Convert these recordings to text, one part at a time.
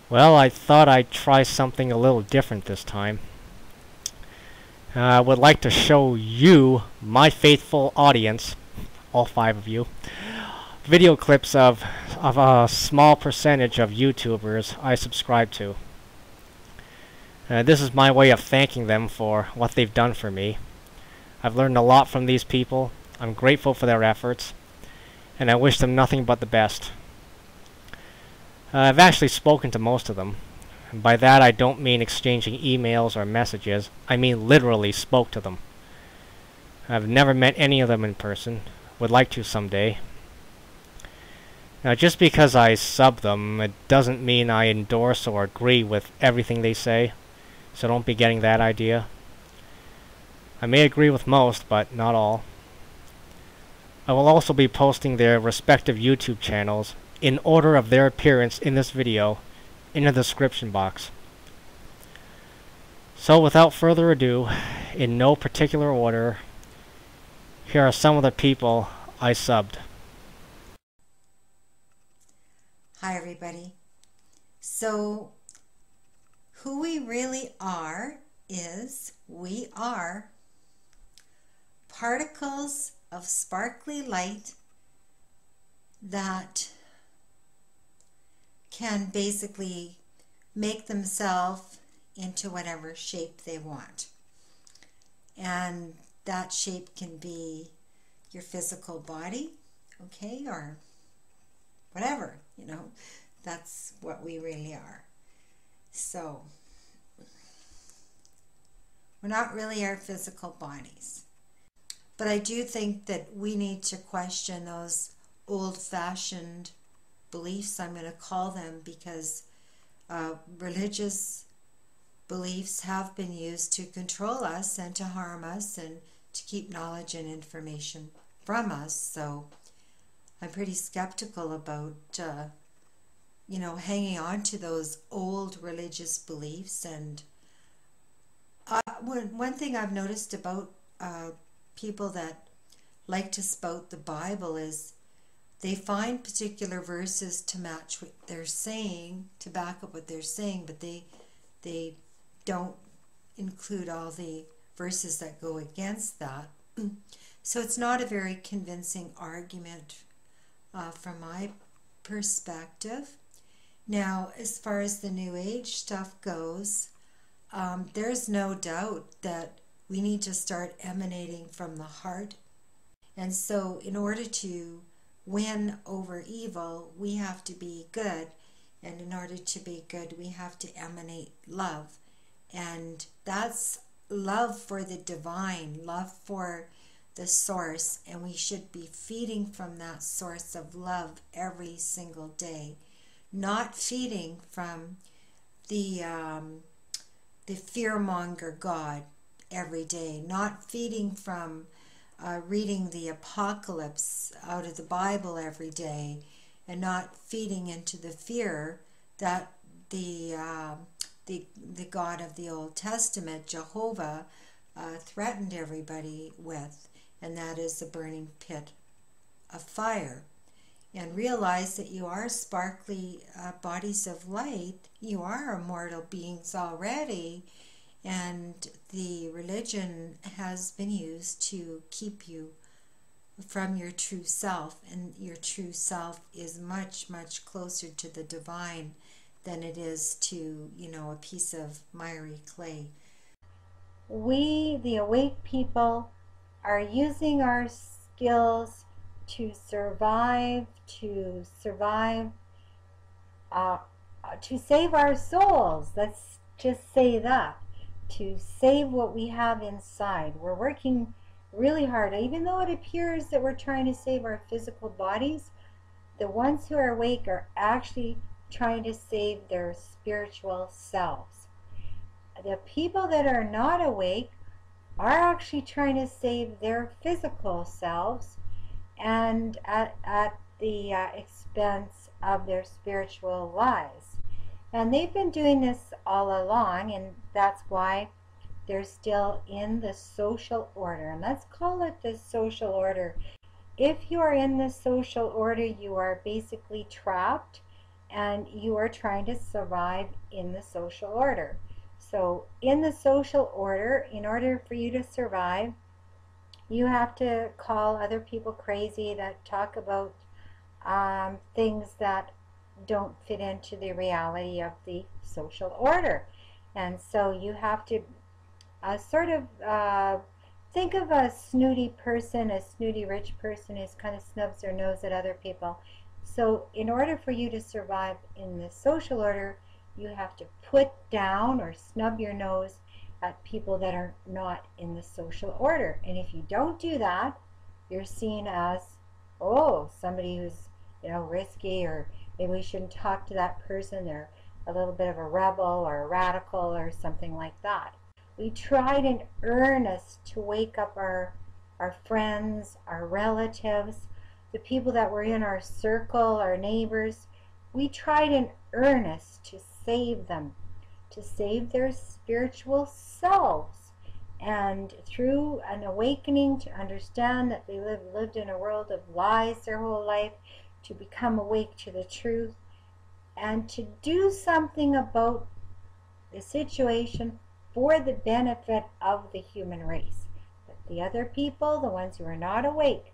Well, I thought I'd try something a little different this time. I would like to show you, my faithful audience, all 5 of you, video clips of a small percentage of YouTubers I subscribe to. This is my way of thanking them for what they've done for me. I've learned a lot from these people. I'm grateful for their efforts, and I wish them nothing but the best. I've actually spoken to most of them. And by that I don't mean exchanging emails or messages. I mean literally spoke to them. I've never met any of them in person. Would like to someday. Now, just because I sub them, it doesn't mean I endorse or agree with everything they say, so don't be getting that idea. I may agree with most, but not all. I will also be posting their respective YouTube channels in order of their appearance in this video in the description box. So without further ado, in no particular order, here are some of the people I subbed. Hi everybody. So who we really are is we are particles of sparkly light that can basically make themselves into whatever shape they want. And that shape can be your physical body, okay, or whatever, you know, that's what we really are. So we're not really our physical bodies. But I do think that we need to question those old-fashioned beliefs, I'm going to call them, because religious beliefs have been used to control us and to harm us and to keep knowledge and information from us. So I'm pretty skeptical about, you know, hanging on to those old religious beliefs. And one thing I've noticed about people that like to spout the Bible is they find particular verses to match what they're saying, to back up what they're saying, but they don't include all the verses that go against that. So it's not a very convincing argument from my perspective. Now, as far as the New Age stuff goes, there's no doubt that we need to start emanating from the heart. And so in order to win over evil, we have to be good. And in order to be good, we have to emanate love. And that's love for the divine, love for the source. And we should be feeding from that source of love every single day. Not feeding from the fearmonger God every day. Not feeding from reading the apocalypse out of the Bible every day, and not feeding into the fear that the God of the Old Testament, Jehovah, threatened everybody with, and that is the burning pit of fire. And realize that you are sparkly bodies of light. You are immortal beings already. And the religion has been used to keep you from your true self. And your true self is much, much closer to the divine than it is to, you know, a piece of miry clay. We, the awake people, are using our skills to survive, to save our souls. Let's just say that. To save what we have inside. We're working really hard. Even though it appears that we're trying to save our physical bodies, the ones who are awake are actually trying to save their spiritual selves. The people that are not awake are actually trying to save their physical selves, and at the expense of their spiritual lives. And they've been doing this all along, and that's why they're still in the social order. And let's call it the social order. If you are in the social order, you are basically trapped and you are trying to survive in the social order. So in the social order, in order for you to survive, you have to call other people crazy that talk about things that don't fit into the reality of the social order. And so you have to think of a snooty person, a snooty rich person who kind of snubs their nose at other people. So in order for you to survive in the social order, you have to put down or snub your nose at people that are not in the social order. And if you don't do that, you're seen as, oh, somebody who's, risky, or maybe we shouldn't talk to that person. They're a little bit of a rebel or a radical or something like that. We tried in earnest to wake up our friends, our relatives, the people that were in our circle, our neighbors. We tried in earnest to save them, to save their spiritual selves, and through an awakening to understand that they lived in a world of lies their whole life, to become awake to the truth, and to do something about the situation for the benefit of the human race. But the other people, the ones who are not awake,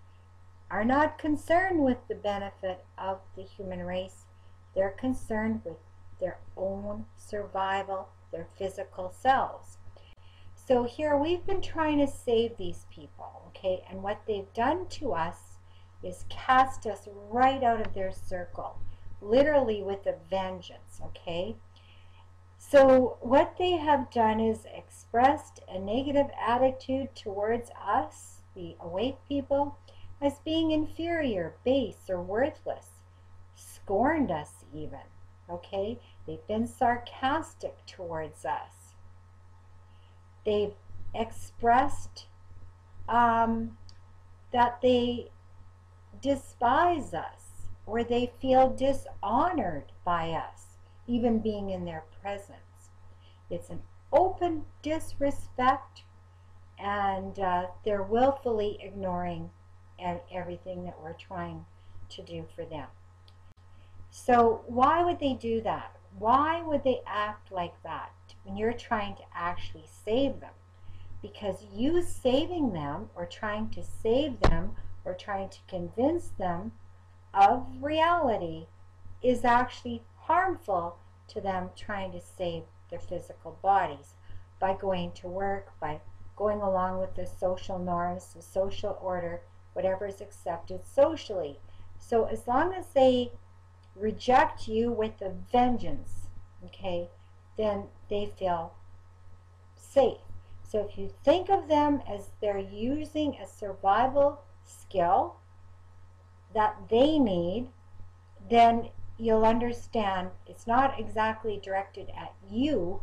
are not concerned with the benefit of the human race. They're concerned with their own survival, their physical selves. So here we've been trying to save these people, okay? And what they've done to us is cast us right out of their circle, literally with a vengeance, okay? So what they have done is expressed a negative attitude towards us, the awake people, as being inferior, base, or worthless, scorned us even, okay? They've been sarcastic towards us. They've expressed that they despise us, or they feel dishonored by us, even being in their presence. It's an open disrespect, and they're willfully ignoring everything that we're trying to do for them. So why would they do that? Why would they act like that when you're trying to actually save them? Because you saving them, or trying to save them, or trying to convince them of reality, is actually harmful to them trying to save their physical bodies by going to work, by going along with the social norms, the social order, whatever is accepted socially. So as long as they reject you with a vengeance, okay, then they feel safe. So if you think of them as they're using a survival skill that they need, then you'll understand it's not exactly directed at you,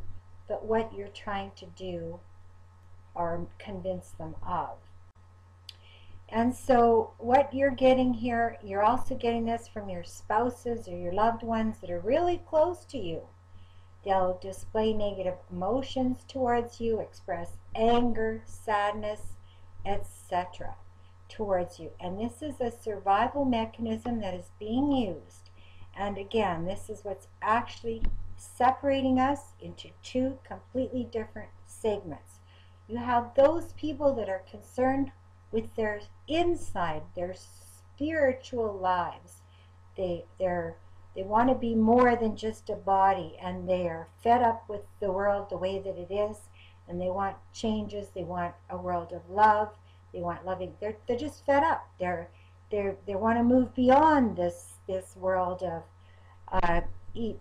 but what you're trying to do or convince them of. And so what you're getting here, you're also getting this from your spouses or your loved ones that are really close to you. They'll display negative emotions towards you, express anger, sadness, etc. towards you. And this is a survival mechanism that is being used. And again, this is what's actually separating us into two completely different segments. You have those people that are concerned with their inside, their spiritual lives. They want to be more than just a body, and they are fed up with the world the way that it is, and they want changes. They want a world of love. They want loving. They're just fed up. They want to move beyond this world of eat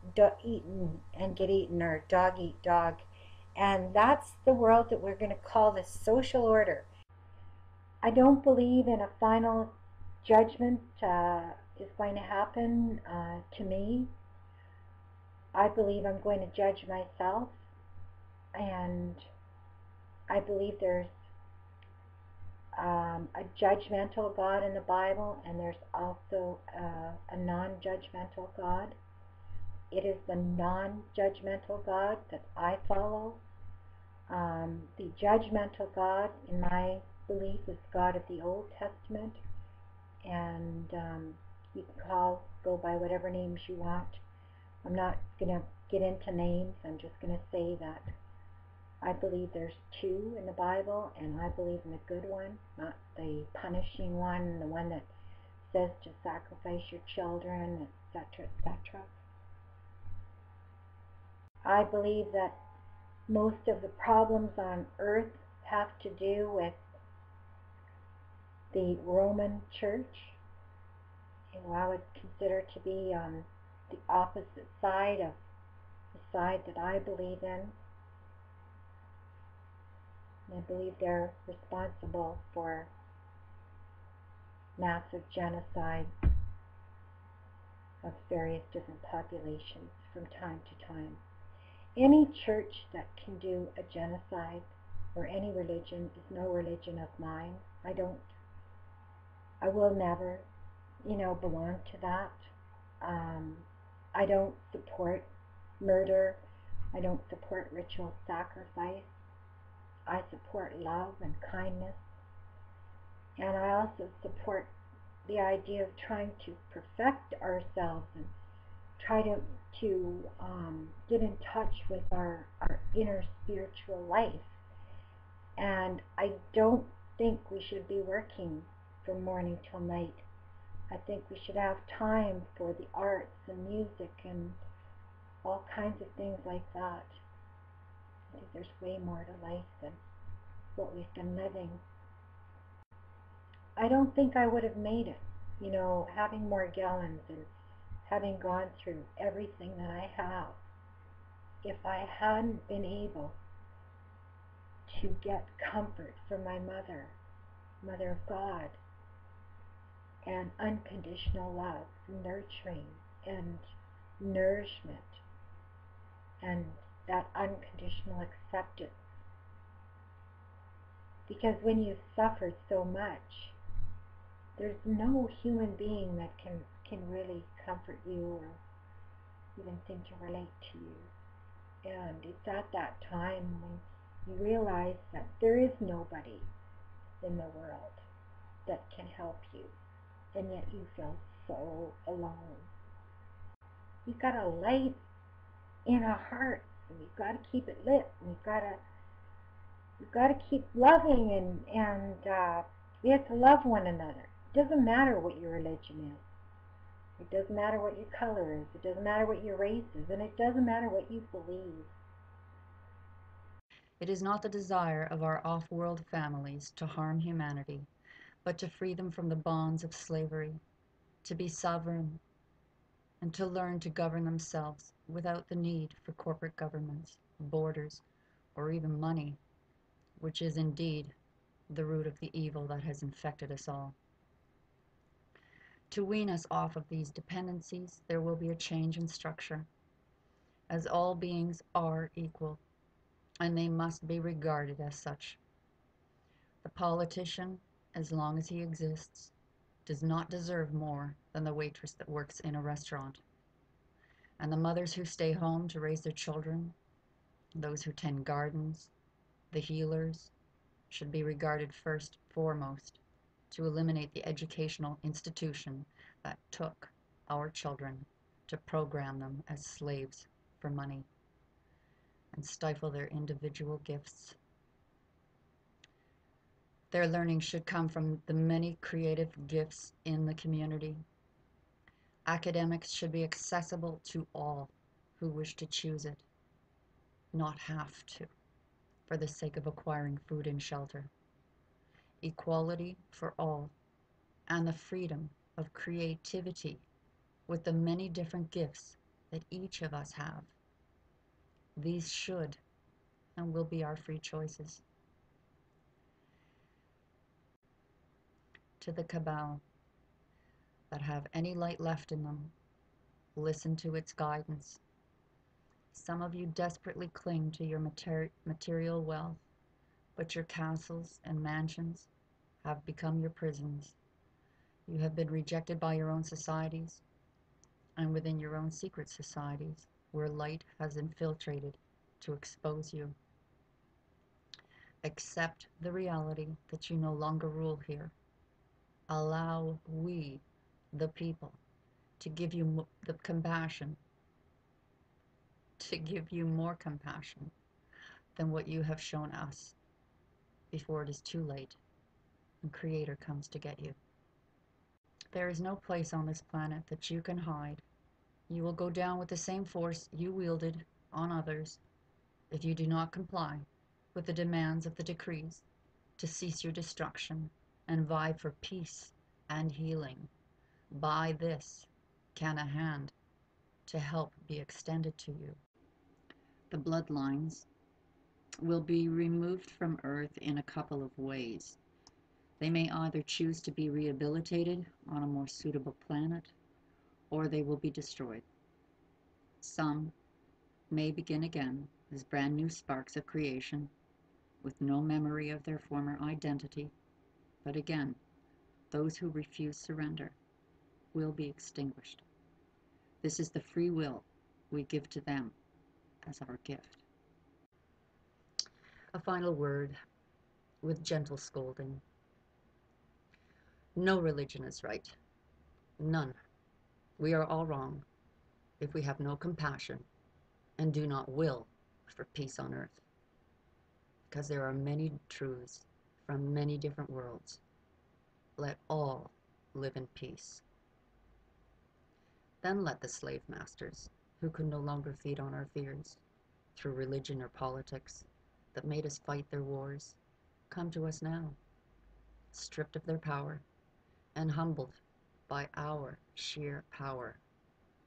and get eaten, or dog eat dog, and that's the world that we're going to call the social order. I don't believe in a final judgment is going to happen to me. I believe I'm going to judge myself, and I believe there's a judgmental God in the Bible, and there's also a non-judgmental God. It is the non-judgmental God that I follow. The judgmental God, in my belief, is God of the Old Testament, and you can go by whatever names you want. I'm not going to get into names. I'm just going to say that I believe there's two in the Bible, and I believe in the good one, not the punishing one, the one that says to sacrifice your children, etc., etc. I believe that most of the problems on earth have to do with the Roman Church, who I would consider to be on the opposite side of the side that I believe in. And I believe they're responsible for massive genocide of various different populations from time to time. Any church that can do a genocide, or any religion, is no religion of mine. I will never, belong to that. I don't support murder. I don't support ritual sacrifice. I support love and kindness. And I also support the idea of trying to perfect ourselves and try to get in touch with our inner spiritual life. And I don't think we should be working from morning till night. I think we should have time for the arts and music and all kinds of things like that. I think there's way more to life than what we've been living. I don't think I would have made it, having more gallons and having gone through everything that I have, if I hadn't been able to get comfort from my mother, Mother of God, and unconditional love, nurturing and nourishment, and that unconditional acceptance. Because when you've suffered so much, there's no human being that can really comfort you or even seem to relate to you. And it's at that time when you realize that there is nobody in the world that can help you, and yet you feel so alone. You've got a light in our hearts, and we've got to keep it lit, and we've got to keep loving, and we have to love one another. It doesn't matter what your religion is. It doesn't matter what your color is. It doesn't matter what your race is. And it doesn't matter what you believe. It is not the desire of our off-world families to harm humanity, but to free them from the bonds of slavery, to be sovereign, and to learn to govern themselves without the need for corporate governments, borders, or even money, which is indeed the root of the evil that has infected us all. To wean us off of these dependencies, there will be a change in structure, as all beings are equal, and they must be regarded as such. The politician, as long as he exists, does not deserve more than the waitress that works in a restaurant. And the mothers who stay home to raise their children, those who tend gardens, the healers, should be regarded first, foremost, to eliminate the educational institution that took our children to program them as slaves for money and stifle their individual gifts. Their learning should come from the many creative gifts in the community. Academics should be accessible to all who wish to choose it, not have to, for the sake of acquiring food and shelter. Equality for all, and the freedom of creativity with the many different gifts that each of us have. These should and will be our free choices. To the cabal that have any light left in them, listen to its guidance. Some of you desperately cling to your material wealth, but your castles and mansions have become your prisons. You have been rejected by your own societies, and within your own secret societies, where light has infiltrated to expose you. Accept the reality that you no longer rule here. Allow we, the people, to give you the compassion to give you more compassion than what you have shown us before it is too late and Creator comes to get you. There is no place on this planet that you can hide. You will go down with the same force you wielded on others if you do not comply with the demands of the decrees to cease your destruction and vie for peace and healing. By this can a hand to help be extended to you. The bloodlines will be removed from Earth in a couple of ways. They may either choose to be rehabilitated on a more suitable planet, or they will be destroyed. Some may begin again as brand new sparks of creation, with no memory of their former identity, but again, those who refuse surrender will be extinguished. This is the free will we give to them as our gift. A final word with gentle scolding. No religion is right. None. We are all wrong if we have no compassion and do not will for peace on earth. Because there are many truths from many different worlds. Let all live in peace. Then let the slave masters, who could no longer feed on our fears through religion or politics that made us fight their wars, come to us now, stripped of their power and humbled by our sheer power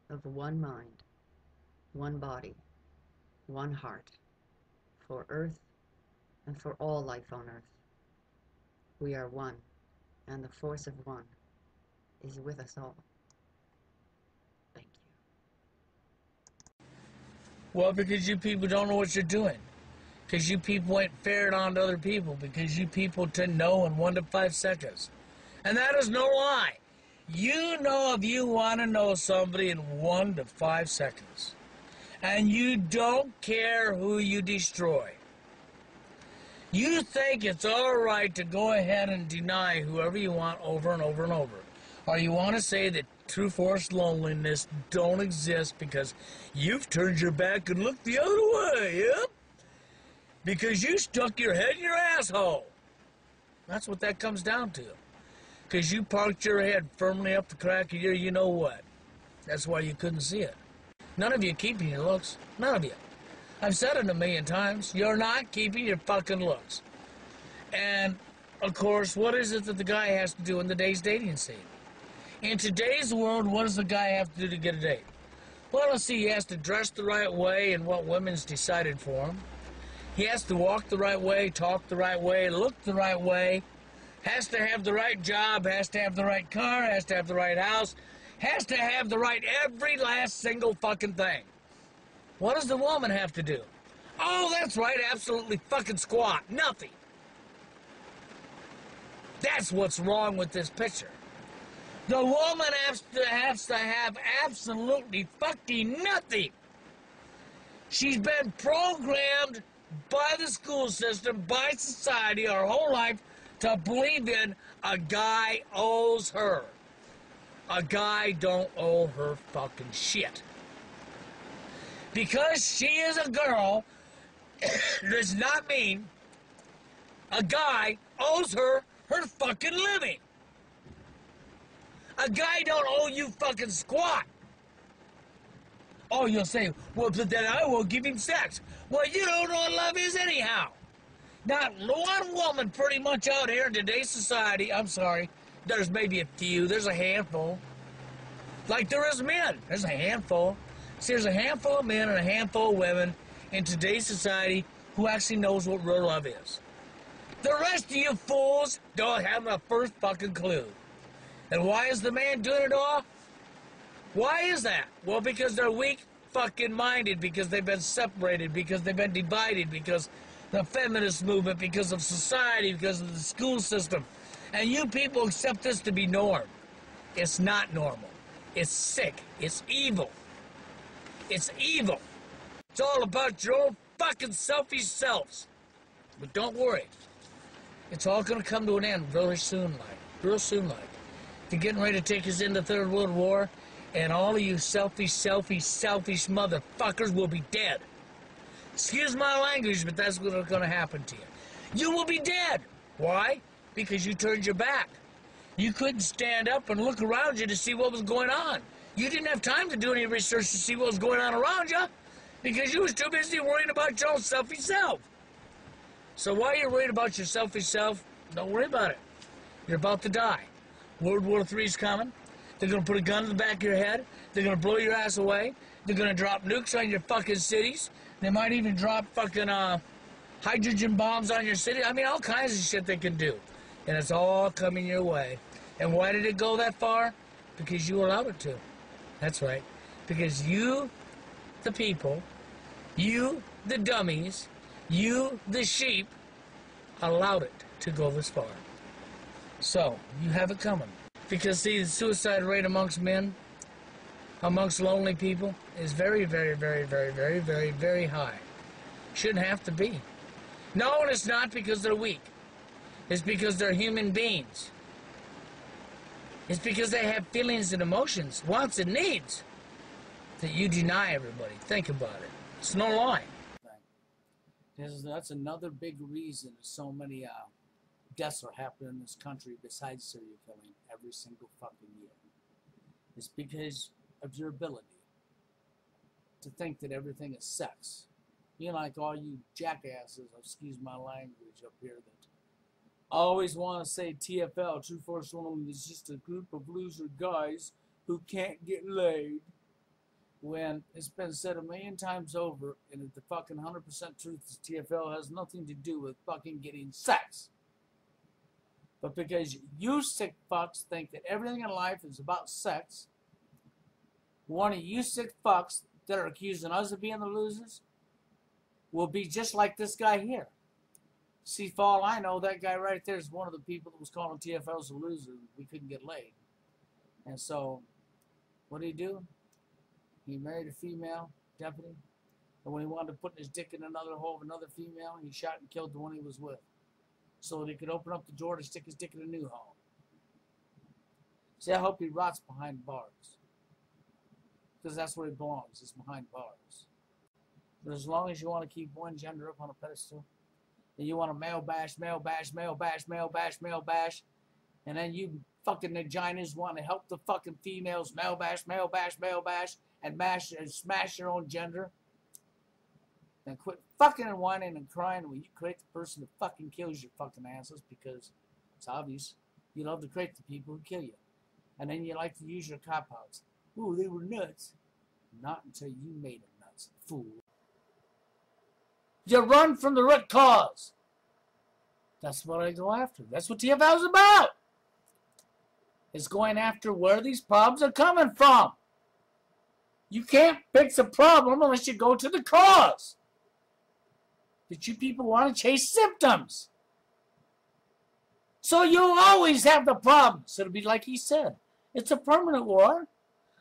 of one mind, one body, one heart, for earth and for all life on earth. We are one, and the force of one is with us all. Thank you. Well, because you people don't know what you're doing. Because you people ain't fair it on to other people. Because you people tend to know in 1 to 5 seconds. And that is no lie. You know if you want to know somebody in 1 to 5 seconds. And you don't care who you destroy. You think it's all right to go ahead and deny whoever you want over and over and over. Or you want to say that true forced loneliness don't exist because you've turned your back and looked the other way, yep? Because you stuck your head in your asshole. That's what that comes down to. Because you parked your head firmly up the crack of your you-know-what. That's why you couldn't see it. None of you keeping your looks. None of you. I've said it 1,000,000 times. You're not keeping your fucking looks. And, of course, what is it that the guy has to do in today's dating scene? In today's world, what does the guy have to do to get a date? Well, let's see, he has to dress the right way and what women's decided for him. He has to walk the right way, talk the right way, look the right way. Has to have the right job, has to have the right car, has to have the right house, has to have the right every last single fucking thing. What does the woman have to do? Oh, that's right, absolutely fucking squat. Nothing. That's what's wrong with this picture. The woman has to have absolutely fucking nothing. She's been programmed by the school system, by society, our whole life to believe in a guy owes her. A guy don't owe her fucking shit. Because she is a girl does not mean a guy owes her fucking living. A guy don't owe you fucking squat. Oh, you'll say, well, but then I will give him sex. Well, you don't know what love is anyhow. Not one woman pretty much out here in today's society, I'm sorry, there's maybe a few, there's a handful. Like there is men, there's a handful. See, there's a handful of men and a handful of women in today's society who actually knows what real love is. The rest of you fools don't have the first fucking clue. And why is the man doing it all? Why is that? Well, because they're weak fucking minded, because they've been separated, because they've been divided, because the feminist movement, because of society, because of the school system. And you people accept this to be norm. It's not normal. It's sick. It's evil. It's evil. It's all about your own fucking selfish selves. But don't worry. It's all going to come to an end really soon, like. Real soon, like. They're getting ready to take us into Third World War. And all of you selfish motherfuckers will be dead. Excuse my language, but that's what's going to happen to you. You will be dead. Why? Because you turned your back. You couldn't stand up and look around you to see what was going on. You didn't have time to do any research to see what was going on around you because you was too busy worrying about your own selfish self. So while you're worried about your selfish self, don't worry about it. You're about to die. World War III's coming. They're going to put a gun in the back of your head. They're going to blow your ass away. They're going to drop nukes on your fucking cities. They might even drop fucking hydrogen bombs on your city. I mean, all kinds of shit they can do. And it's all coming your way. And why did it go that far? Because you allowed it to. That's right. Because you, the people, you, the dummies, you, the sheep, allowed it to go this far. So, you have it coming. Because, see, the suicide rate amongst men, amongst lonely people, is very, very, very, very, very, very, very high. Shouldn't have to be. No, and it's not because they're weak. It's because they're human beings. It's because they have feelings and emotions, wants and needs, that you deny everybody. Think about it. It's no lie. That's another big reason so many deaths are happening in this country besides serial killing every single fucking year. It's because of your ability to think that everything is sex. You know, like all you jackasses, excuse my language up here, that always want to say TFL, True Force Woman, is just a group of loser guys who can't get laid. When it's been said a million times over, and the fucking 100% truth is TFL has nothing to do with fucking getting sex. But because you sick fucks think that everything in life is about sex, one of you sick fucks that are accusing us of being the losers will be just like this guy here. See, for all I know, that guy right there is one of the people that was calling TFLs a loser. We couldn't get laid. And so, what did he do? He married a female deputy. And when he wanted to put his dick in another hole of another female, he shot and killed the one he was with. So that he could open up the door to stick his dick in a new hole. See, I hope he rots behind bars. Because that's where he belongs, is behind bars. But as long as you want to keep one gender up on a pedestal, and you want to male bash, male bash, male bash, male bash, male bash, and then you fucking vaginas want to help the fucking females male bash, male bash, male bash, and mash and smash your own gender, then quit fucking and whining and crying when you create the person that fucking kills your fucking asses, because it's obvious you love to create the people who kill you. And then you like to use your cop-outs. Ooh, they were nuts. Not until you made them nuts, fool. You run from the root cause. That's what I go after. That's what TFL is about. It's going after where these problems are coming from. You can't fix a problem unless you go to the cause. But you people want to chase symptoms. So you'll always have the problems. It'll be like he said. It's a permanent war.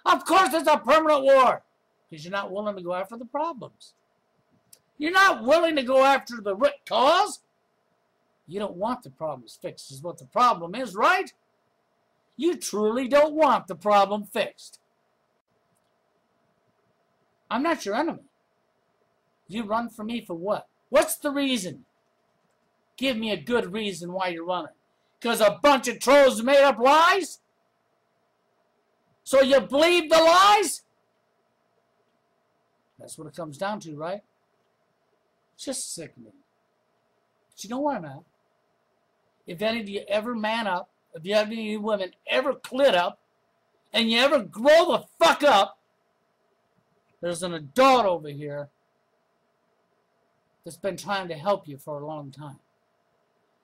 Of course it's a permanent war. Because you're not willing to go after the problems. You're not willing to go after the root cause. You don't want the problems fixed, is what the problem is, right? You truly don't want the problem fixed. I'm not your enemy. You run from me for what? What's the reason? Give me a good reason why you're running. Because a bunch of trolls made up lies? So you believe the lies? That's what it comes down to, right? It's just sickening. But you know what, man? If any of you ever man up, if you have any of you women ever clit up, and you ever grow the fuck up, there's an adult over here that's been trying to help you for a long time.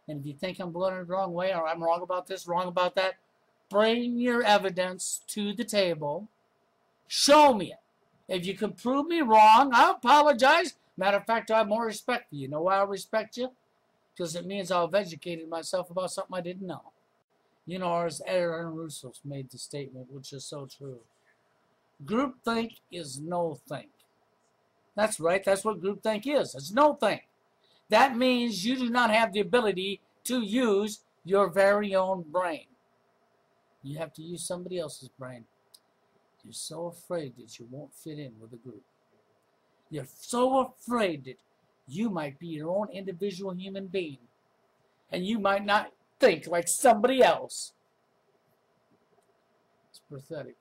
And if you think I'm blowing it the wrong way, or I'm wrong about this, wrong about that, bring your evidence to the table. Show me it. If you can prove me wrong, I'll apologize. Matter of fact, I have more respect for you. You know why I respect you? Because it means I've educated myself about something I didn't know. You know, as Aaron Russo made the statement, which is so true. Groupthink is no think. That's right, that's what groupthink is. It's no think. That means you do not have the ability to use your very own brain. You have to use somebody else's brain. You're so afraid that you won't fit in with a group. You're so afraid that you might be your own individual human being, and you might not think like somebody else. It's pathetic.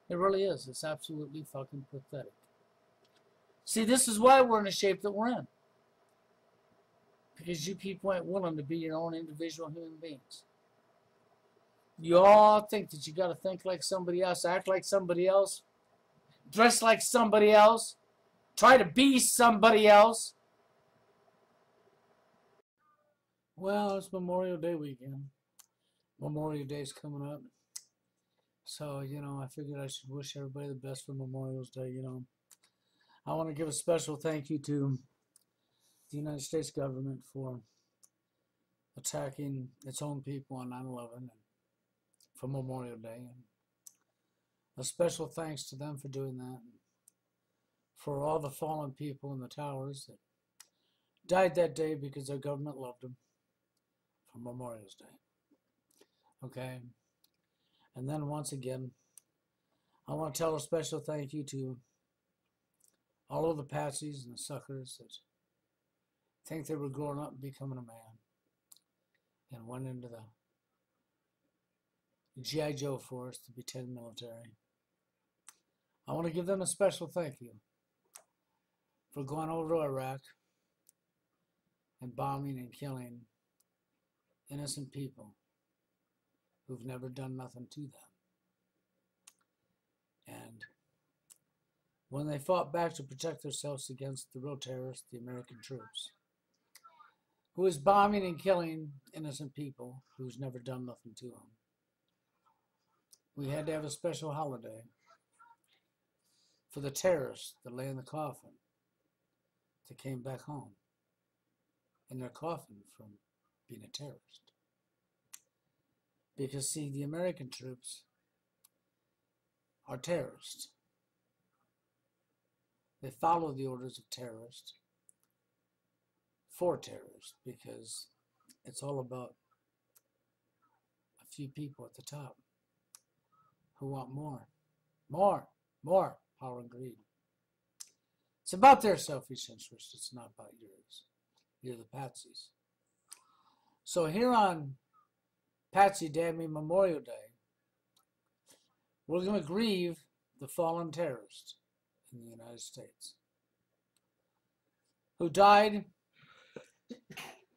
It really is. It's absolutely fucking pathetic. See, this is why we're in the shape that we're in. Because you people ain't willing to be your own individual human beings. You all think that you got to think like somebody else, act like somebody else, dress like somebody else, try to be somebody else. Well, it's Memorial Day weekend. Memorial Day's coming up. So, I figured I should wish everybody the best for Memorial Day, I want to give a special thank you to the United States government for attacking its own people on 9/11 and for Memorial Day. And a special thanks to them for doing that. And for all the fallen people in the towers that died that day because their government loved them for Memorial Day. Okay? And then once again, I want to tell a special thank you to all of the patsies and the suckers that think they were growing up and becoming a man and went into the G.I. Joe force, the B-10 military. I want to give them a special thank you for going over to Iraq and bombing and killing innocent people who've never done nothing to them. And when they fought back to protect themselves against the real terrorists, the American troops, who is bombing and killing innocent people who's never done nothing to them, we had to have a special holiday for the terrorists that lay in the coffin that came back home in their coffin from being a terrorist. Because, see, the American troops are terrorists. They follow the orders of terrorists for terrorists because it's all about a few people at the top who want more power and greed. It's about their selfish interest. It's not about yours. You're the patsies. So here on Patsy Dammy Memorial Day, we're going to grieve the fallen terrorists in the United States who died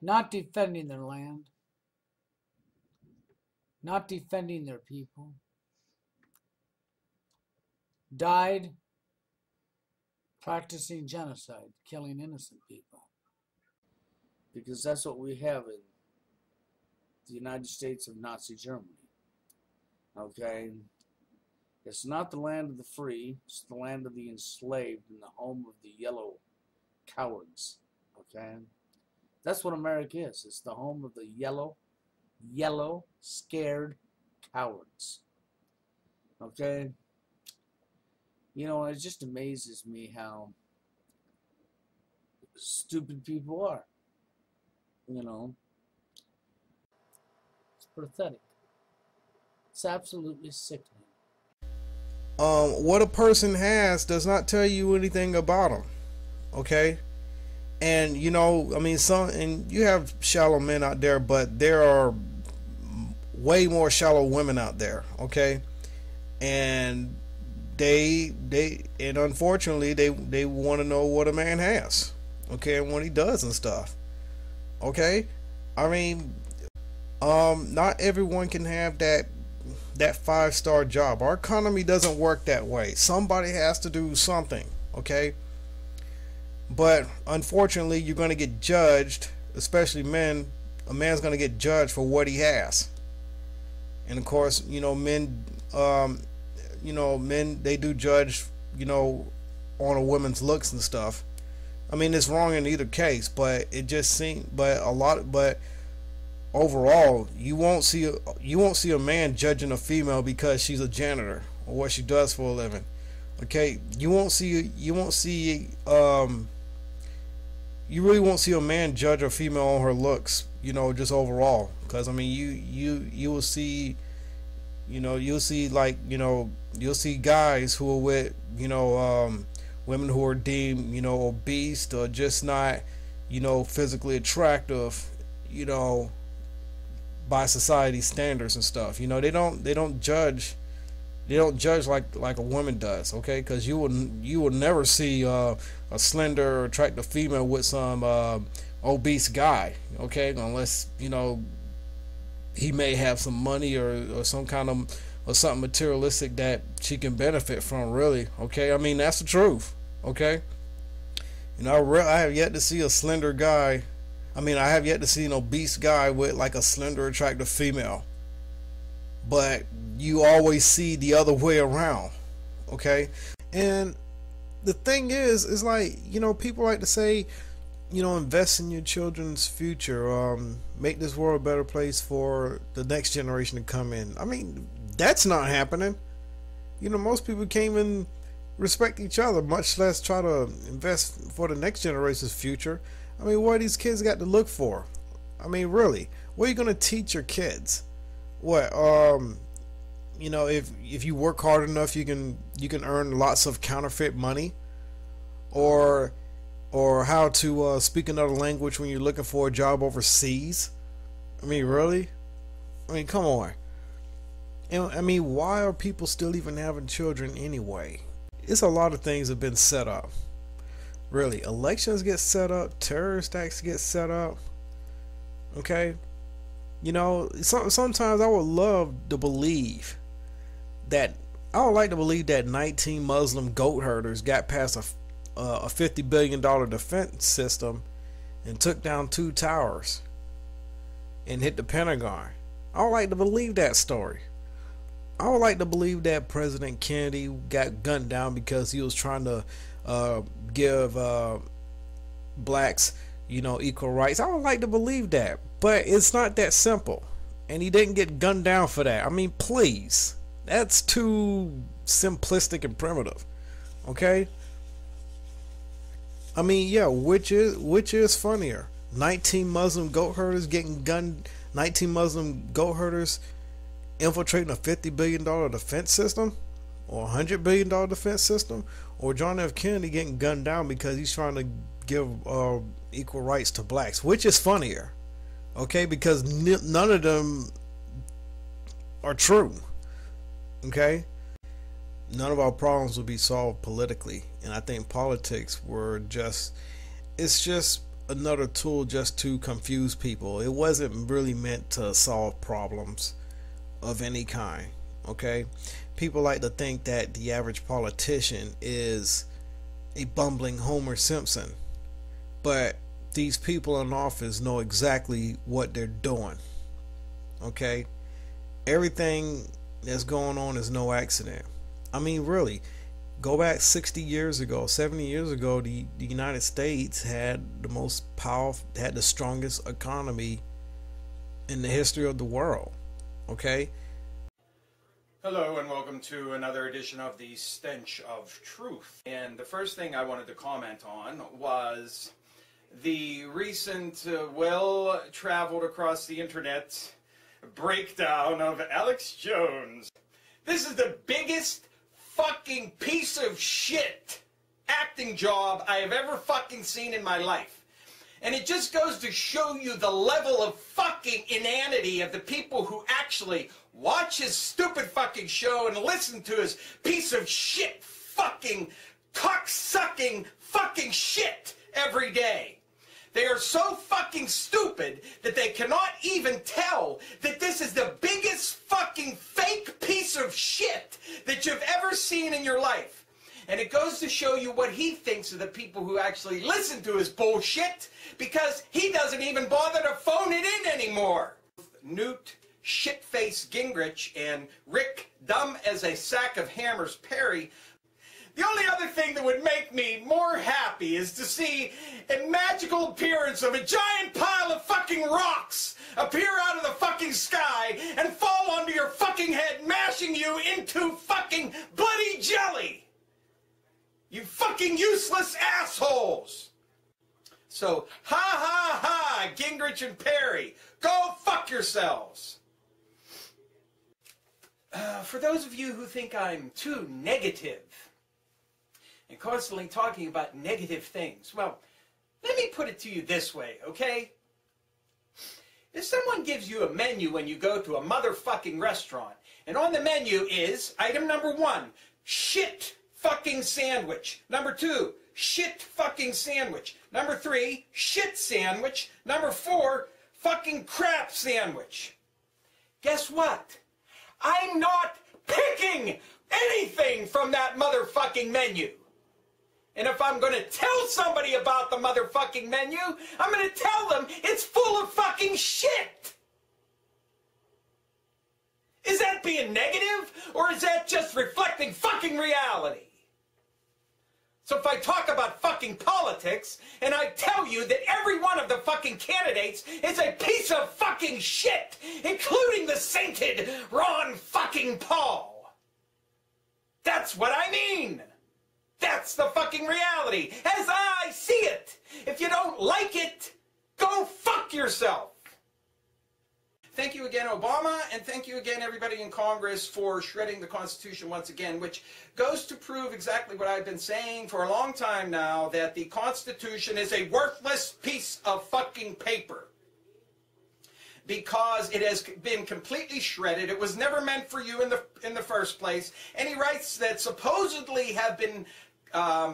not defending their land, not defending their people, died practicing genocide, killing innocent people. Because that's what we have in the United States of Nazi Germany. Okay? It's not the land of the free, it's the land of the enslaved and the home of the yellow cowards. Okay? That's what America is. It's the home of the yellow, scared cowards. Okay? It just amazes me how stupid people are. It's pathetic. It's absolutely sickening. What a person has does not tell you anything about them. Okay? And, and you have shallow men out there, but there are way more shallow women out there. Okay? And and unfortunately they want to know what a man has, okay, and what he does and stuff. Okay, not everyone can have that 5-star job. Our economy doesn't work that way. Somebody has to do something, okay? But unfortunately, you're going to get judged, especially men. A man's going to get judged for what he has, and of course, men. Men, they do judge, on a woman's looks and stuff. It's wrong in either case, but it just seems, but overall, you won't see a man judging a female because she's a janitor or what she does for a living. Okay, you really won't see a man judge a female on her looks, just overall, because you will see You know, you'll see like, you'll see guys who are with, women who are deemed, obese or just not, physically attractive, by society standards and stuff. They don't judge like a woman does, okay? Because you will never see a slender, attractive female with some obese guy, okay? Unless he may have some money or some kind of or something materialistic that she can benefit from, really, okay? I mean, that's the truth, okay? I have yet to see a slender guy. I mean, I have yet to see an obese guy with like a slender, attractive female. But you always see the other way around, okay? And the thing is like, people like to say, invest in your children's future, make this world a better place for the next generation to come in. I mean, that's not happening. Most people can't even respect each other, much less try to invest for the next generation's future. I mean, what these kids got to look for? I mean, really, what are you going to teach your kids? What, if you work hard enough, you can earn lots of counterfeit money, or how to speak another language when you're looking for a job overseas. I mean, really? I mean, come on. And I mean, why are people still even having children anyway? It's a lot of things have been set up. Really, elections get set up, terrorist acts get set up. Okay, sometimes I would love to believe that 19 Muslim goat herders got past a $50 billion defense system and took down 2 towers and hit the Pentagon. I would like to believe that story. I would like to believe that President Kennedy got gunned down because he was trying to give blacks, equal rights. I would like to believe that, but it's not that simple. And he didn't get gunned down for that. I mean, please, that's too simplistic and primitive. Okay. I mean, yeah, which is funnier? 19 Muslim goat herders getting gunned. 19 Muslim goat herders infiltrating a $50 billion defense system, or $100 billion defense system, or John F. Kennedy getting gunned down because he's trying to give equal rights to blacks. Which is funnier? Okay, because none of them are true. Okay, none of our problems will be solved politically, and I think politics it's just another tool just to confuse people. It wasn't really meant to solve problems of any kind. Okay, people like to think that the average politician is a bumbling Homer Simpson, but these people in office know exactly what they're doing. Okay, everything that's going on is no accident. I mean, really, go back 60 years ago, 70 years ago, the United States had the most powerful, had the strongest economy in the history of the world. Okay. Hello and welcome to another edition of the Stench of Truth. And the first thing I wanted to comment on was the recent, well-traveled across the internet breakdown of Alex Jones. This is the biggest fucking piece of shit acting job I have ever fucking seen in my life. And it just goes to show you the level of fucking inanity of the people who actually watch his stupid fucking show and listen to his piece of shit fucking cock-sucking fucking shit every day. They are so fucking stupid that they cannot even tell that this is the biggest fucking fake piece of shit that you've ever seen in your life. And it goes to show you what he thinks of the people who actually listen to his bullshit, because he doesn't even bother to phone it in anymore. Newt Shitface Gingrich and Rick Dumb as a Sack of Hammers Perry. The only other thing that would make me more happy is to see a magical appearance of a giant pile of fucking rocks appear out of the fucking sky and fall onto your fucking head, mashing you into fucking bloody jelly. You fucking useless assholes. So, ha ha ha, Gingrich and Perry, go fuck yourselves. For those of you who think I'm too negative and constantly talking about negative things, well, let me put it to you this way, okay? If someone gives you a menu when you go to a motherfucking restaurant, and on the menu is item number 1, shit fucking sandwich. Number 2, shit fucking sandwich. Number 3, shit sandwich. Number 4, fucking crap sandwich. Guess what? I'm not picking anything from that motherfucking menu. And if I'm going to tell somebody about the motherfucking menu, I'm going to tell them it's full of fucking shit. Is that being negative, or is that just reflecting fucking reality? So if I talk about fucking politics, and I tell you that every one of the fucking candidates is a piece of fucking shit, including the sainted Ron fucking Paul. That's what I mean. That's the fucking reality, as I see it. If you don't like it, go fuck yourself. Thank you again, Obama, and thank you again, everybody in Congress, for shredding the Constitution once again, which goes to prove exactly what I've been saying for a long time now, that the Constitution is a worthless piece of fucking paper. Because it has been completely shredded. It was never meant for you in the first place. Any rights that supposedly have been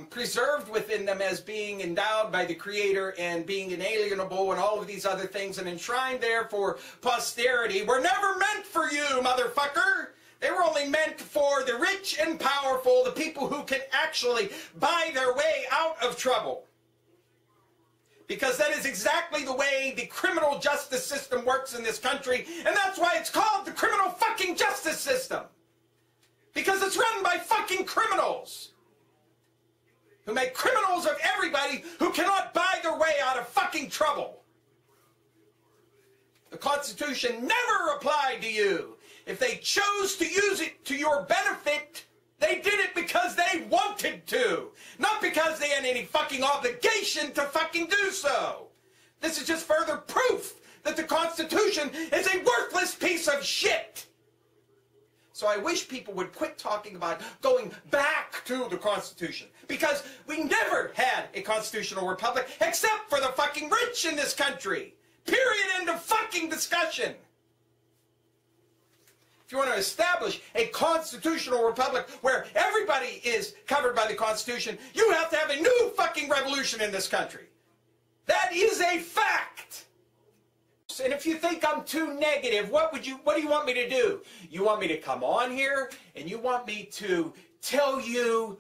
preserved within them as being endowed by the Creator and being inalienable and all of these other things and enshrined there for posterity were never meant for you, motherfucker! They were only meant for the rich and powerful, the people who can actually buy their way out of trouble. Because that is exactly the way the criminal justice system works in this country, and that's why it's called the criminal fucking justice system. Because it's run by fucking criminals who make criminals of everybody who cannot buy their way out of fucking trouble. The Constitution never applied to you. If they chose to use it to your benefit, they did it because they wanted to, not because they had any fucking obligation to fucking do so. This is just further proof that the Constitution is a worthless piece of shit. So I wish people would quit talking about going back to the Constitution, because we never had a constitutional republic except for the fucking rich in this country. Period. End of fucking discussion. If you want to establish a constitutional republic where everybody is covered by the Constitution, you have to have a new fucking revolution in this country. That is a fact. And if you think I'm too negative, what do you want me to do? You want me to come on here and you want me to tell you,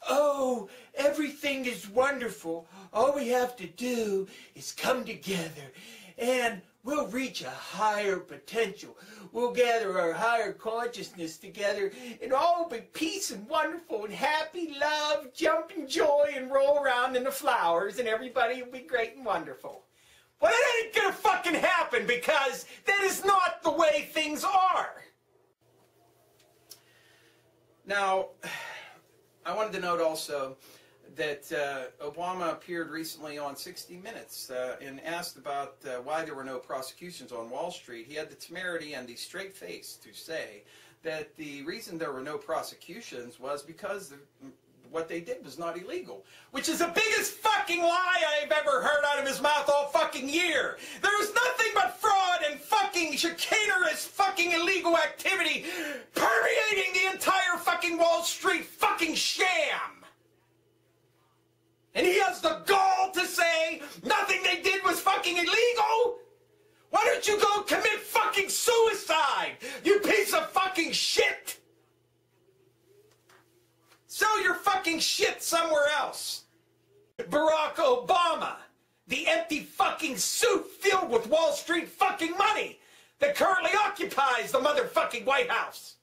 oh, everything is wonderful. All we have to do is come together and we'll reach a higher potential. We'll gather our higher consciousness together and all will be peace and wonderful and happy, love, jump and joy and roll around in the flowers and everybody will be great and wonderful. Well, that ain't gonna fucking happen, because that is not the way things are. Now, I wanted to note also that Obama appeared recently on 60 Minutes and asked about why there were no prosecutions on Wall Street. He had the temerity and the straight face to say that the reason there were no prosecutions was because what they did was not illegal, which is the biggest fucking lie I've ever heard out of his mouth all fucking year. There was nothing but fraud and fucking chicanerous fucking illegal activity permeating the entire fucking Wall Street fucking sham. And he has the gall to say nothing they did was fucking illegal? Why don't you go commit fucking suicide, you piece of fucking shit? Sell your fucking shit somewhere else. Barack Obama, the empty fucking suit filled with Wall Street fucking money that currently occupies the motherfucking White House.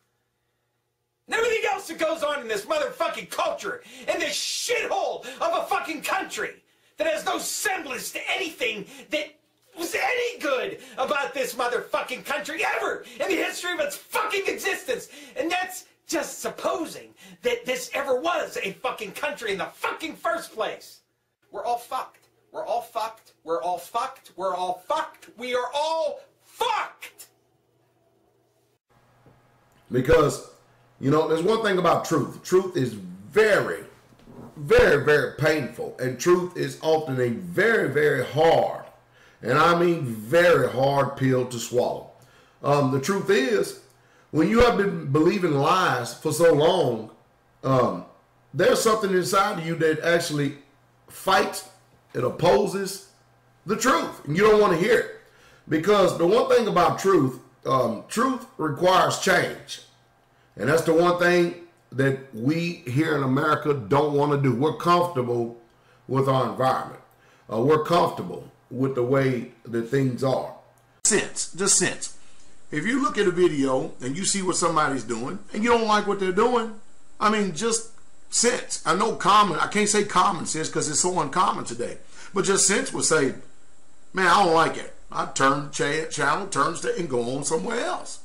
And everything else that goes on in this motherfucking culture, in this shithole of a fucking country that has no semblance to anything that was any good about this motherfucking country ever in the history of its fucking existence. And that's just supposing that this ever was a fucking country in the fucking first place. We're all fucked. We're all fucked. We're all fucked. We're all fucked. We are all fucked. Because, you know, there's one thing about truth. Truth is very, very, very painful. And truth is often a very, very hard, and I mean very hard pill to swallow. The truth is, when you have been believing lies for so long, there's something inside of you that actually fights, it opposes the truth. And you don't want to hear it. Because the one thing about truth, truth requires change. And that's the one thing that we here in America don't want to do. We're comfortable with our environment. We're comfortable with the way that things are. Just sense. If you look at a video and you see what somebody's doing and you don't like what they're doing, I mean, just sense. I know I can't say common sense because it's so uncommon today, but just sense would say, man, I don't like it. I turn channel, and go on somewhere else.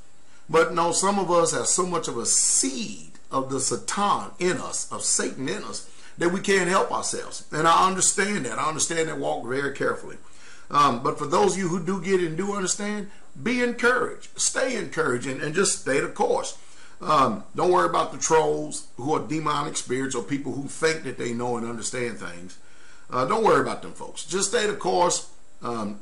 But no, some of us have so much of a seed of the Satan in us, of Satan in us, that we can't help ourselves. And I understand that. I understand that walk very carefully. But for those of you who do get it and do understand, be encouraged. Stay encouraged and just stay the course. Don't worry about the trolls who are demonic spirits or people who think that they know and understand things. Don't worry about them folks. Just stay the course.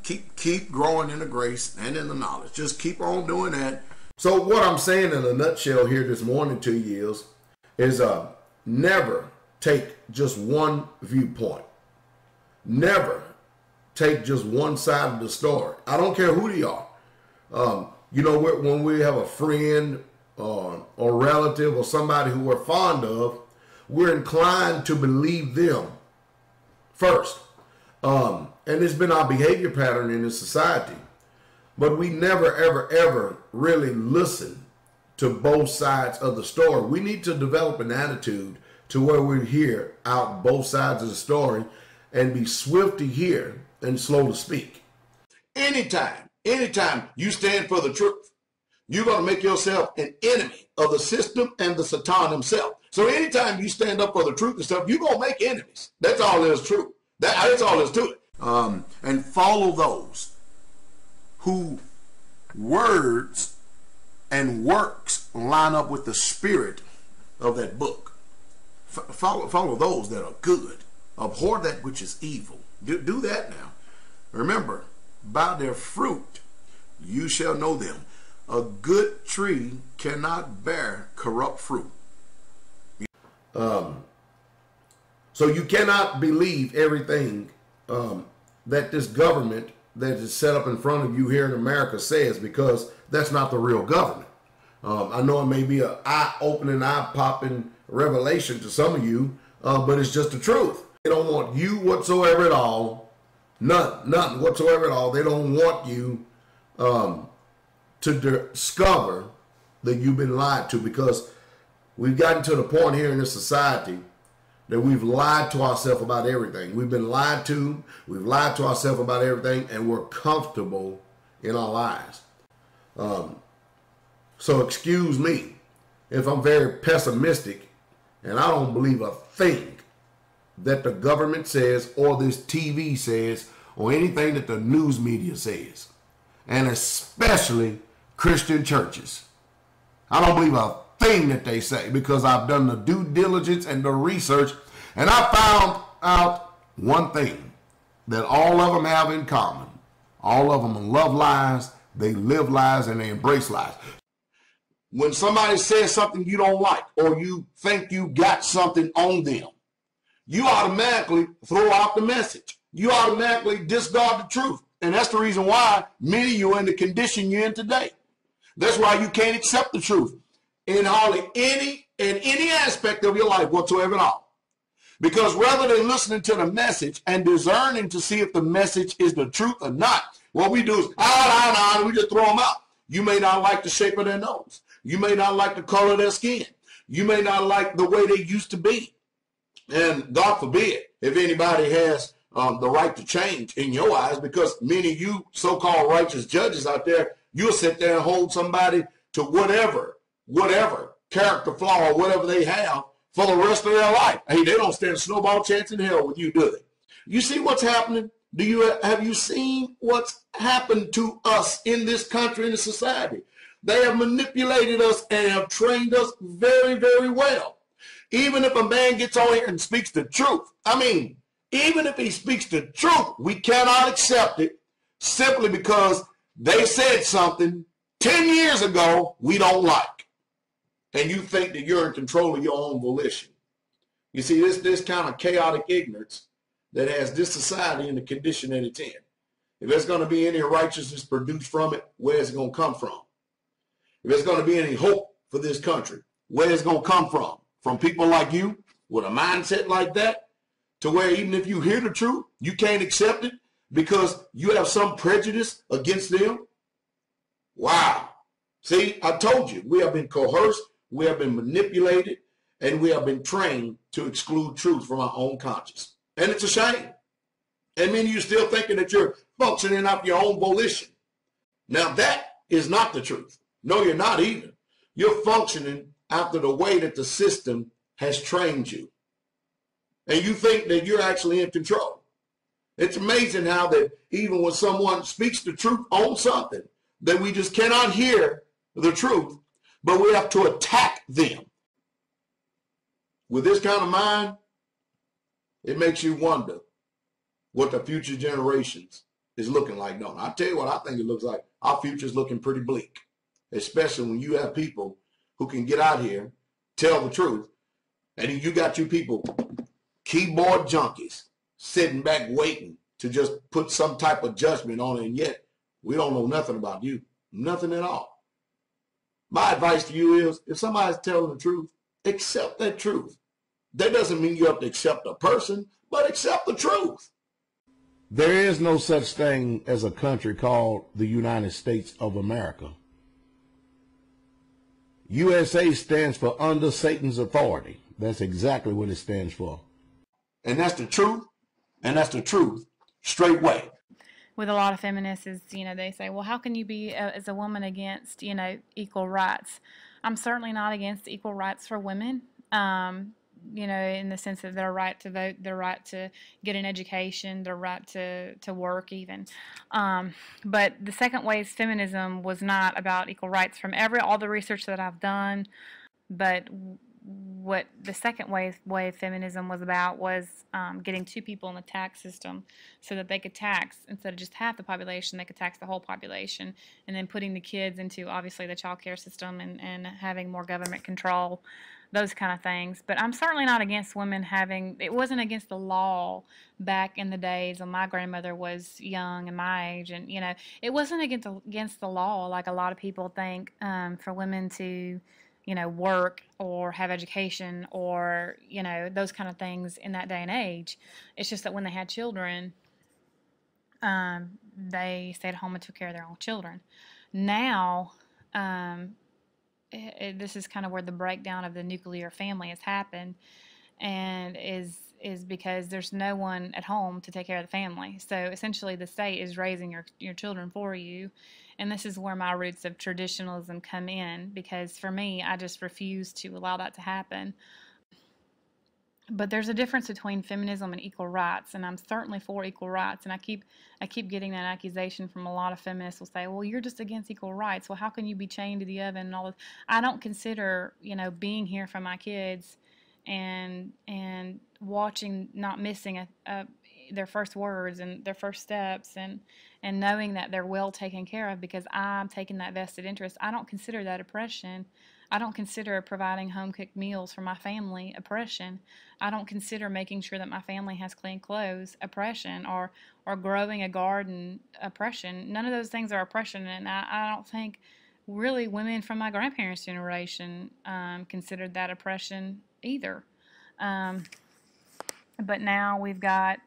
Keep growing in the grace and in the knowledge. Just keep on doing that. So what I'm saying in a nutshell here this morning to you is never take just one viewpoint. Never take just one side of the story. I don't care who they are. You know, when we have a friend or relative or somebody who we're fond of, we're inclined to believe them first. And it's been our behavior pattern in this society. But we never, ever, ever really listen to both sides of the story. We need to develop an attitude to where we hear out both sides of the story and be swift to hear and slow to speak. Anytime you stand for the truth, you're going to make yourself an enemy of the system and the Satan himself. So anytime you stand up for the truth and stuff, you're going to make enemies. That's all there is true. That's all there is to it. And follow those who words and works line up with the spirit of that book. Follow those that are good. Abhor that which is evil. Do that now. Remember, by their fruit you shall know them. A good tree cannot bear corrupt fruit. So you cannot believe everything that this government that is set up in front of you here in America says, because that's not the real government. I know it may be an eye-opening, eye-popping revelation to some of you, but it's just the truth. They don't want you whatsoever at all, nothing whatsoever at all. They don't want you to discover that you've been lied to, because we've gotten to the point here in this society that we've lied to ourselves about everything. We've been lied to. We've lied to ourselves about everything, and we're comfortable in our lies. So excuse me if I'm very pessimistic and I don't believe a thing that the government says or this TV says or anything that the news media says, and especially Christian churches. I don't believe a thing that they say, because I've done the due diligence and the research, and I found out one thing that all of them have in common. All of them love lies, they live lies, and they embrace lies. When somebody says something you don't like, or you think you got something on them, you automatically throw out the message. You automatically discard the truth. And that's the reason why many of you are in the condition you're in today. That's why you can't accept the truth in hardly any aspect of your life whatsoever at all. Because rather than listening to the message and discerning to see if the message is the truth or not, what we do is, we just throw them out. You may not like the shape of their nose. You may not like the color of their skin. You may not like the way they used to be. And God forbid if anybody has the right to change in your eyes, because many of you so-called righteous judges out there, you'll sit there and hold somebody to whatever character flaw or whatever they have for the rest of their life. Hey, they don't stand a snowball chance in hell with you, do they? You see what's happening? Have you seen what's happened to us in this country, in this society? They have manipulated us and have trained us very, very well. Even if a man gets on here and speaks the truth, I mean, even if he speaks the truth, we cannot accept it simply because they said something 10 years ago we don't like. And you think that you're in control of your own volition. You see, this kind of chaotic ignorance that has this society in the condition that it's in. If there's going to be any righteousness produced from it, where is it going to come from? If there's going to be any hope for this country, where is it going to come from? From people like you with a mindset like that, to where even if you hear the truth, you can't accept it because you have some prejudice against them? Wow. See, I told you, we have been coerced, we have been manipulated, and we have been trained to exclude truth from our own conscience. And it's a shame. And many of you still thinking that you're functioning off your own volition. Now that is not the truth. No, you're not either. You're functioning after the way that the system has trained you. And you think that you're actually in control. It's amazing how that even when someone speaks the truth on something, that we just cannot hear the truth, but we have to attack them. With this kind of mind, it makes you wonder what the future generations is looking like. No, I tell you what I think it looks like. Our future is looking pretty bleak, especially when you have people who can get out here, tell the truth, and you got you people, keyboard junkies, sitting back waiting to just put some type of judgment on it, and yet we don't know nothing about you, nothing at all. My advice to you is, if somebody's telling the truth, accept that truth. That doesn't mean you have to accept a person, but accept the truth. There is no such thing as a country called the United States of America. USA stands for under Satan's authority. That's exactly what it stands for. And that's the truth, and that's the truth, straight way. With a lot of feminists is, they say, well, how can you be, as a woman, against, equal rights? I'm certainly not against equal rights for women, in the sense of their right to vote, their right to get an education, their right to work even. But the second wave feminism was not about equal rights from all the research that I've done, but what the second wave feminism was about was getting two people in the tax system so that they could tax, instead of just half the population, they could tax the whole population, and then putting the kids into, obviously, the child care system and having more government control, those kind of things. But I'm certainly not against women having, it wasn't against the law back in the days when my grandmother was young and my age, and, it wasn't against the law like a lot of people think, for women to work or have education or, those kind of things in that day and age. It's just that when they had children, they stayed home and took care of their own children. Now, this is kind of where the breakdown of the nuclear family has happened, and is because there's no one at home to take care of the family. So essentially the state is raising your children for you. And this is where my roots of traditionalism come in, because for me, I just refuse to allow that to happen. But there's a difference between feminism and equal rights, and I'm certainly for equal rights. And I keep getting that accusation from a lot of feminists will say, well, you're just against equal rights. Well, how can you be chained to the oven and all this? I don't consider, being here for my kids and watching, not missing their first words and their first steps, and knowing that they're well taken care of because I'm taking that vested interest. I don't consider that oppression. I don't consider providing home-cooked meals for my family oppression. I don't consider making sure that my family has clean clothes oppression, or growing a garden oppression. None of those things are oppression, and I don't think really women from my grandparents' generation considered that oppression either. But now we've got,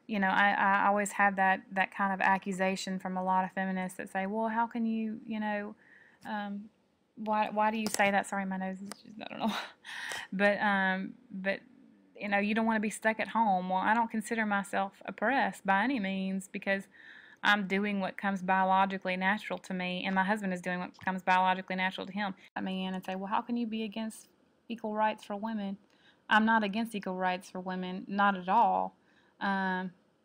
I always have that kind of accusation from a lot of feminists that say, well, how can you, why do you say that? Sorry, my nose is just, I don't know. But you don't want to be stuck at home. Well, I don't consider myself oppressed by any means, because I'm doing what comes biologically natural to me, and my husband is doing what comes biologically natural to him. I mean, and say, well, how can you be against equal rights for women? I'm not against equal rights for women, not at all.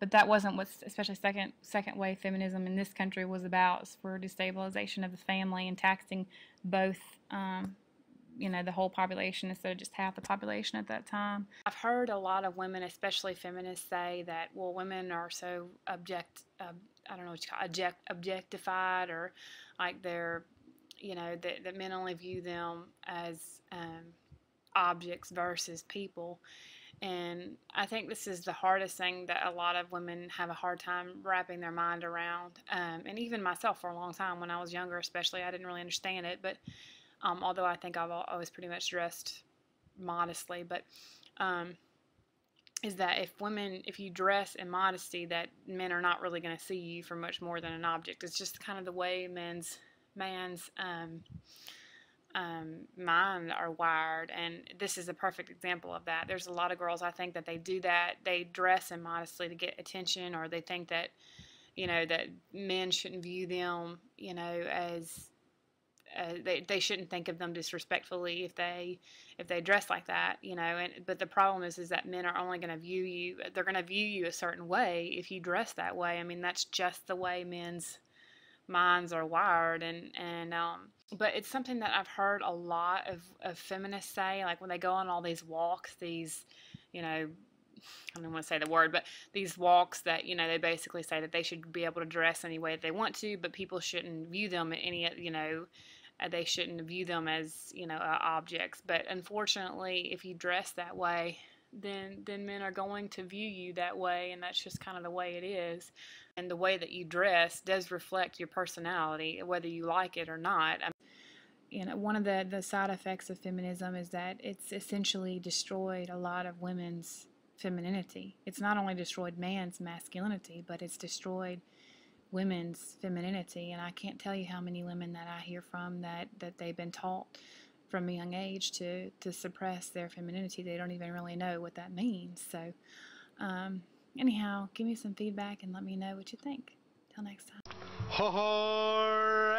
but that wasn't what especially second wave feminism in this country was about. It's for destabilization of the family and taxing both the whole population instead of just half the population at that time. I've heard a lot of women, especially feminists, say that, well, women are so I don't know what you call it, objectified, or like they're, that men only view them as objects versus people. And I think this is the hardest thing that a lot of women have a hard time wrapping their mind around. And even myself, for a long time, when I was younger especially, I didn't really understand it. But although I think I've always pretty much dressed modestly, but is that if you dress in modesty, that men are not really going to see you for much more than an object. It's just kind of the way man's mind are wired, and this is a perfect example of that. There's a lot of girls, I think, that they do that. They dress immodestly to get attention, or they think that that men shouldn't view them as they shouldn't think of them disrespectfully if they dress like that, but the problem is that men are only going to view you, they're going to view you a certain way if you dress that way. I mean, that's just the way men's minds are wired, but it's something that I've heard a lot of feminists say, like when they go on all these walks, these, I don't want to say the word, but these walks that, they basically say that they should be able to dress any way that they want to, but people shouldn't view them they shouldn't view them as, objects. But unfortunately, if you dress that way, then men are going to view you that way, and that's just kind of the way it is. And the way that you dress does reflect your personality, whether you like it or not. One of the side effects of feminism is that it's essentially destroyed a lot of women's femininity. It's not only destroyed man's masculinity, but it's destroyed women's femininity. And I can't tell you how many women that I hear from that they've been taught from a young age to suppress their femininity. They don't even really know what that means. So anyhow, give me some feedback and let me know what you think. Till next time. Alrighty.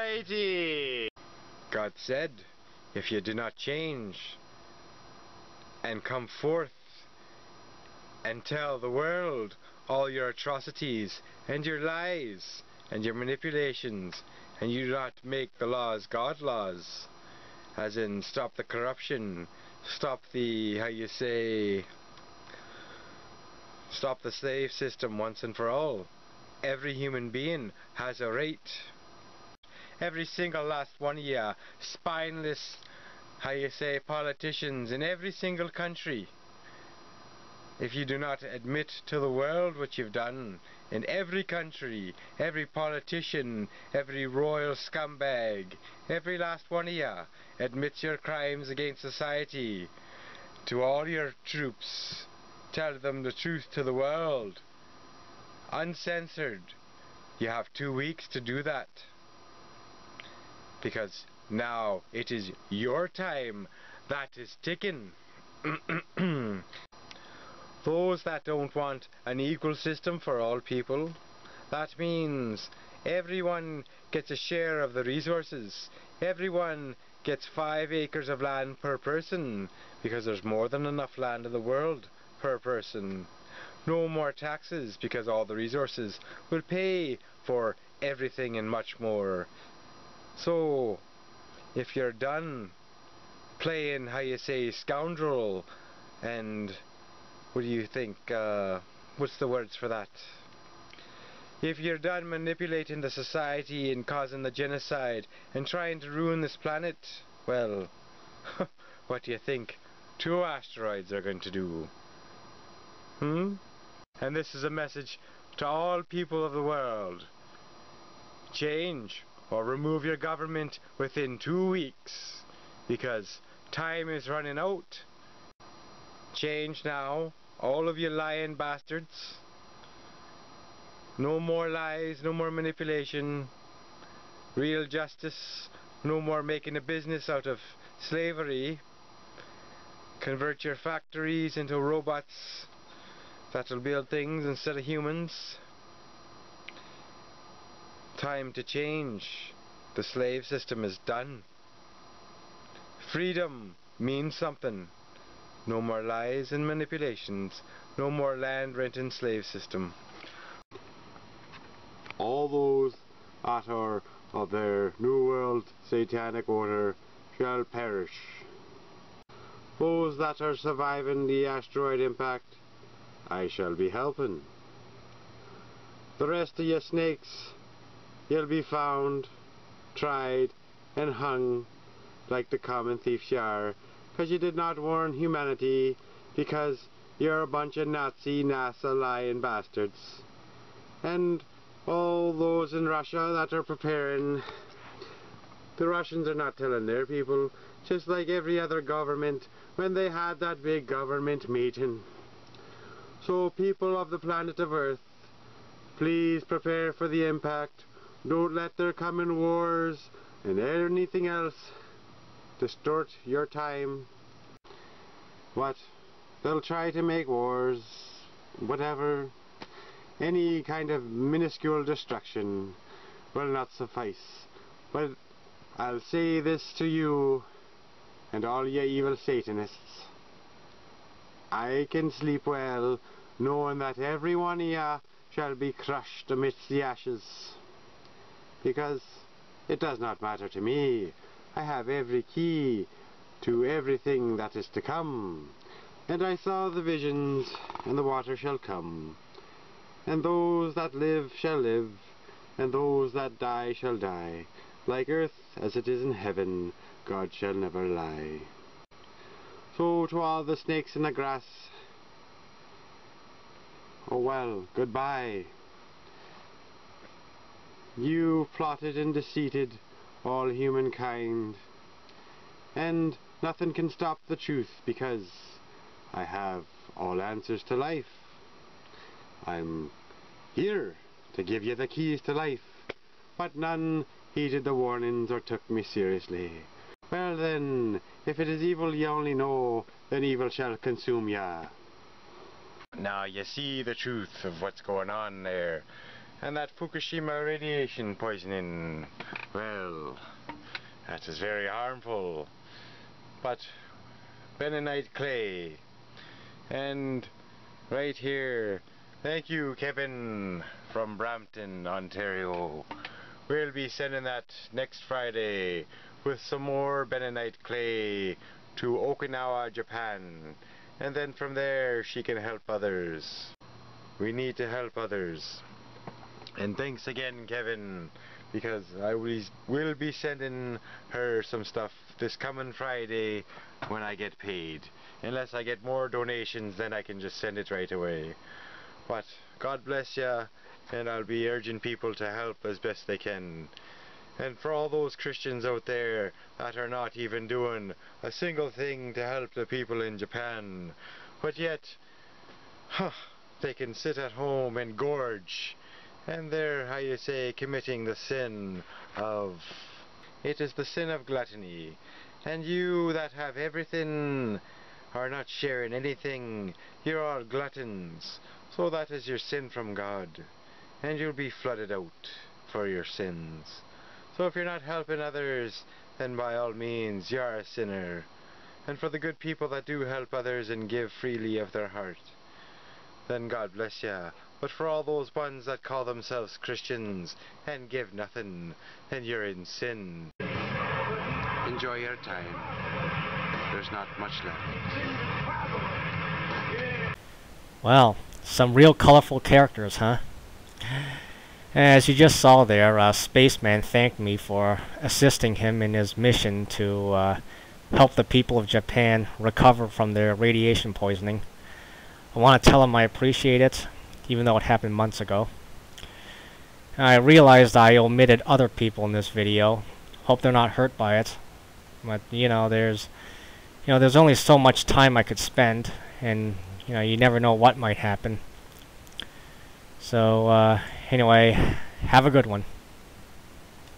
God said, if you do not change and come forth and tell the world all your atrocities and your lies and your manipulations, and you do not make the laws God laws, as in stop the corruption, stop the, stop the slave system once and for all. Every human being has a right. Every single last one of you spineless, politicians in every single country, if you do not admit to the world what you've done in every country, every politician, every royal scumbag, every last one of you admits your crimes against society to all your troops, tell them the truth to the world, uncensored. You have 2 weeks to do that, because now it is your time that is ticking. Those that don't want an equal system for all people, that means everyone gets a share of the resources. Everyone gets 5 acres of land per person, because there's more than enough land in the world per person. No more taxes, because all the resources will pay for everything and much more. So, if you're done playing, scoundrel, and what do you think, what's the words for that? If you're done manipulating the society and causing the genocide and trying to ruin this planet, well, what do you think 2 asteroids are going to do? And this is a message to all people of the world. Change or remove your government within 2 weeks, because time is running out. Change now, all of you lying bastards. No more lies, no more manipulation. Real justice, no more making a business out of slavery. Convert your factories into robots that'll build things instead of humans. Time to change. The slave system is done. Freedom means something. No more lies and manipulations. No more land rent and slave system. all those that are of their New World satanic order shall perish. Those that are surviving the asteroid impact, I shall be helping. The rest of you snakes, you'll be found, tried, and hung like the common thieves you are, because you did not warn humanity, because you're a bunch of Nazi, NASA lying bastards. And all those in Russia that are preparing, the Russians are not telling their people, just like every other government when they had that big government meeting. So people of the planet of Earth, please prepare for the impact. Don't let there come in wars and anything else distort your time. What? They'll try to make wars, whatever. Any kind of minuscule destruction will not suffice. But I'll say this to you and all ye evil Satanists. I can sleep well, knowing that every one of ye shall be crushed amidst the ashes. Because it does not matter to me. I have every key to everything that is to come. And I saw the visions, and the water shall come. And those that live shall live, and those that die shall die. Like earth as it is in heaven, God shall never lie. So to all the snakes in the grass, oh well, goodbye. You plotted and deceived all humankind, and nothing can stop the truth, because I have all answers to life. I'm here to give you the keys to life, but none heeded the warnings or took me seriously. Well then, if it is evil ye only know, then evil shall consume ya. Now you see the truth of what's going on there. And that Fukushima radiation poisoning, well, that is very harmful. But bentonite clay, and right here, thank you Kevin from Brampton, Ontario. We'll be sending that next Friday with some more bentonite clay to Okinawa, Japan. And then from there she can help others. We need to help others. And thanks again, Kevin, because I will be sending her some stuff this coming Friday when I get paid. Unless I get more donations, then I can just send it right away. But God bless ya, and I'll be urging people to help as best they can. And for all those Christians out there that are not even doing a single thing to help the people in Japan, but yet, they can sit at home and gorge, and they're, how you say, committing the sin of, it is the sin of gluttony. And you that have everything are not sharing anything, you're all gluttons. So that is your sin from God, and you'll be flooded out for your sins. So if you're not helping others, then by all means you're a sinner. And for the good people that do help others and give freely of their heart, then God bless ya. But for all those ones that call themselves Christians and give nothing, then you're in sin. Enjoy your time. There's not much left. Well, some real colorful characters, huh? As you just saw there, Spaceman thanked me for assisting him in his mission to help the people of Japan recover from their radiation poisoning. I want to tell him I appreciate it, even though it happened months ago. I realized I omitted other people in this video. Hope they're not hurt by it. But there's only so much time I could spend, and you never know what might happen. So anyway, have a good one.